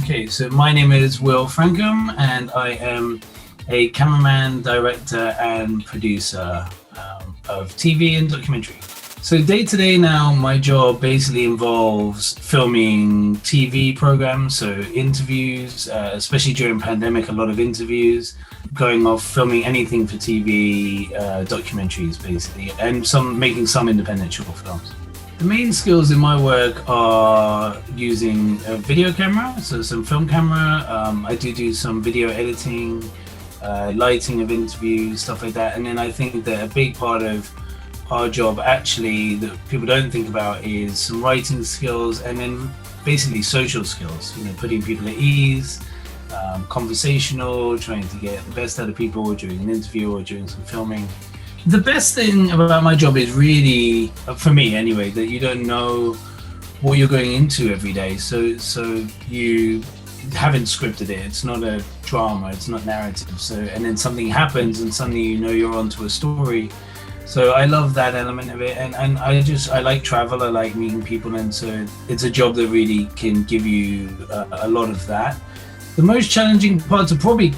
Okay, so my name is Will Francome, and I am a cameraman, director, and producer of TV and documentary. So day to day now, my job basically involves filming TV programs, so interviews, especially during pandemic, a lot of interviews, going off filming anything for TV, documentaries basically, and making some independent short films. The main skills in my work are using a video camera, so some film camera. I do some video editing, lighting of interviews, stuff like that. And then I think that a big part of our job actually that people don't think about is some writing skills and then basically social skills, putting people at ease, conversational, trying to get the best out of people during an interview or during some filming. The best thing about my job is really, for me anyway, that you don't know what you're going into every day. So you haven't scripted it. It's not a drama. It's not narrative. So, and then something happens and suddenly you're onto a story. So I love that element of it. And I like travel. I like meeting people. And so it's a job that really can give you a lot of that. The most challenging parts are probably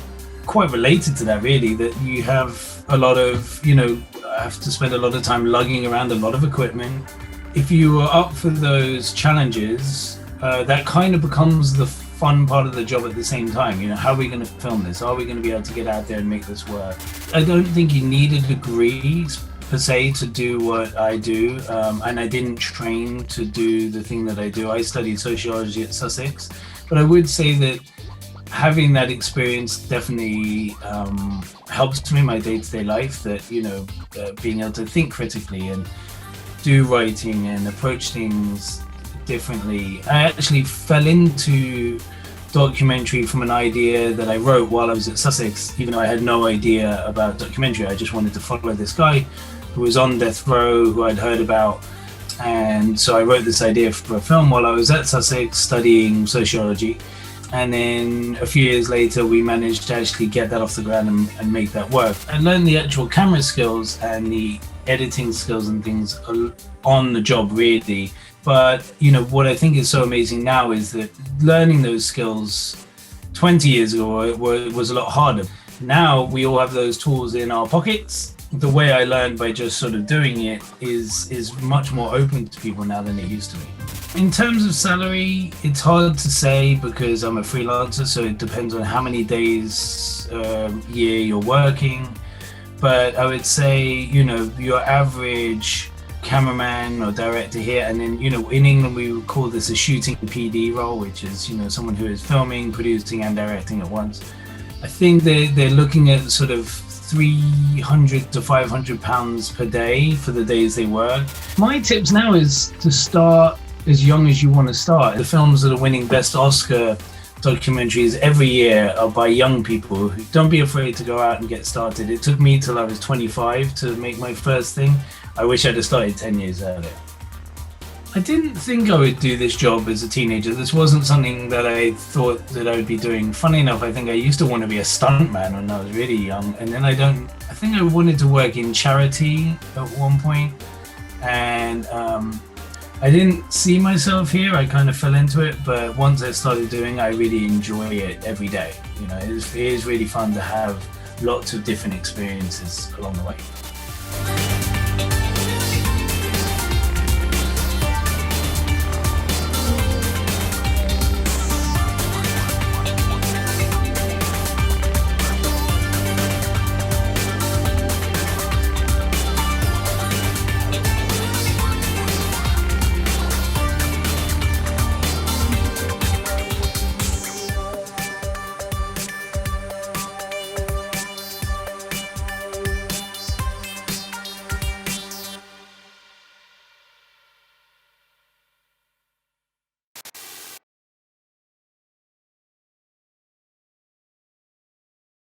quite related to that, really, that you have a lot of, have to spend a lot of time lugging around a lot of equipment. If you are up for those challenges, that kind of becomes the fun part of the job at the same time. How are we going to film this? Are we going to be able to get out there and make this work? I don't think you need a degree per se to do what I do, and I didn't train to do the thing that I do. I studied sociology at Sussex, but I would say that having that experience definitely helps me in my day-to-day life, that being able to think critically and do writing and approach things differently. I actually fell into documentary from an idea that I wrote while I was at Sussex, even though I had no idea about documentary. I just wanted to follow this guy who was on death row, who I'd heard about. And so I wrote this idea for a film while I was at Sussex studying sociology. And then a few years later, we managed to actually get that off the ground and make that work. I learned the actual camera skills and the editing skills and things on the job, really. But, what I think is so amazing now is that learning those skills 20 years ago was a lot harder. Now we all have those tools in our pockets. The way I learned by just sort of doing it is much more open to people now than it used to be. In terms of salary, it's hard to say because I'm a freelancer, so it depends on how many days a year you're working. But I would say, your average cameraman or director here, and then, in England we would call this a shooting PD role, which is, someone who is filming, producing and directing at once. I think they're looking at sort of £300 to £500 per day for the days they work. My tips now is to start as young as you want to start. The films that are winning Best Oscar documentaries every year are by young people. Don't be afraid to go out and get started. It took me till I was 25 to make my first thing. I wish I'd have started 10 years earlier. I didn't think I would do this job as a teenager. This wasn't something that I thought that I would be doing. Funny enough, I think I used to want to be a stuntman when I was really young. And then I think I wanted to work in charity at one point. And I didn't see myself here. I kind of fell into it. But once I started doing, I really enjoy it every day. It is really fun to have lots of different experiences along the way.